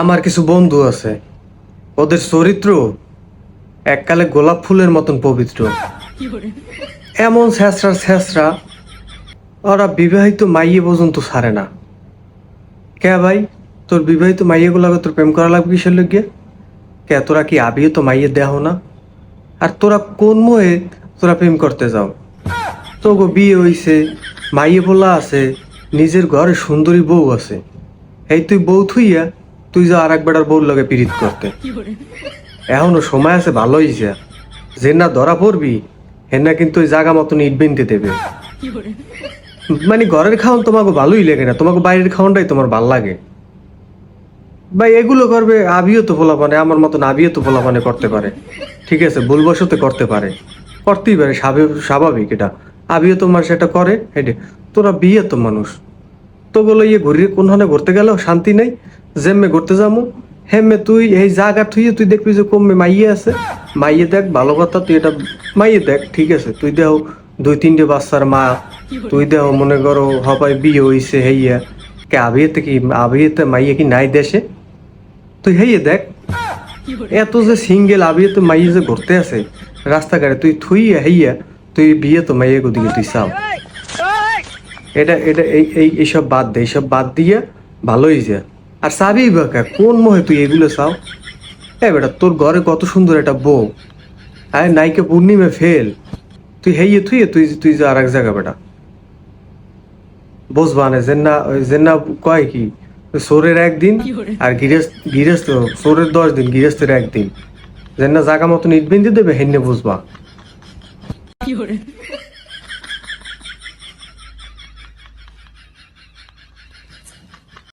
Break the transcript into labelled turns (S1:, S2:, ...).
S1: আমার কিছু বন্ধু আছে, ওদের চরিত্র এককালে গোলাপ ফুলের মতন পবিত্র। এমন ছেঁচড়া ছেঁচড়া, ওরা বিবাহিত মাইয়ে পর্যন্ত ছাড়ে না। কে ভাই, তোর বিবাহিত মাইয়ে গুলাকে তোর প্রেম করা লাগবে কিসের লগে? কে তোরা কি আবিও তো মাইয়ে দেহ না? আর তোরা কোন মোহে তোরা প্রেম করতে যাও? তো গো বিয়ে হইছে, মাইয়ে বলা আছে, নিজের ঘরে সুন্দরী বউ আছে, এই তুই বউ থুইয়া তুই যা আর এক বেটার বউর লগে পীড়িত করতে। এখনো সময় আছে, ভালো হইছে। যে না ধরা পড়বি হেনা কিন্তু ওই জায়গা মতন ইট বেঁধে দেবে। মানে ঘরের খাওয়ান তোমাকে ভালোই লাগে না, তোমাকে বাইরের খাওয়ানটাই তোমার ভাল লাগে। ভাই এগুলো করবে আবিও তো পোলাপানে, আমার মতন আবিও তো পোলাপানে করতে পারে, ঠিক আছে, ভুলবশত করতে পারে, করতেই পারে, স্বাভাবিক এটা। আবিও তোমার সেটা করে হেঁটে। তোরা বিয়ে তো মানুষ, তো বলো ইয়ে ঘুরিয়ে কোনখানে ঘুরতে গেলেও শান্তি নেই। যেমে ঘুরতে যাবো হেমে তুই এই জায়গা থুইয়ে তুই দেখবি যে কমে মাইয়ে আছে, মাইয়ে দেখ ভালো কথা, তুই এটা মাইয়ে দেখ, ঠিক আছে, তুই দেহ দুই তিনটে বাচ্চার মা, তুই দেহ মনে করো হবাই বিয়ে হইছে হেইয়া, কে আবিয়েতে কি আবিয়েতে মাইয়ে কি নাই দেশে? তুই হেইয়ে দেখ, এত যে সিঙ্গেল আবিয়েতে মাইয়ে যে ঘুরতে আছে রাস্তাঘাটে, তুই থুইয়া হেইয়া তুই বিয়ে তো মাইয়ে দিকে তুই চাও। এটা এটা এই এই এইসব বাদ দে, এইসব বাদ দিয়ে ভালোই যা। আর চাবি বাকা কোন মোহে তুই এগুলো চাও? এ বেটা তোর ঘরে কত সুন্দর একটা বউ, আরে নাইকে পূর্ণিমা ফেল, তুই হেইয়ে তুই তুই তুই যা আর এক জায়গা বেটা। বুঝবা না যে না কয় কি, সোরের একদিন আর গৃহস্থ সোরের 10 দিন, গৃহস্থের একদিন। যে না জায়গা মতন ইট বেঁধে দেবে হেন্নে বুঝবা।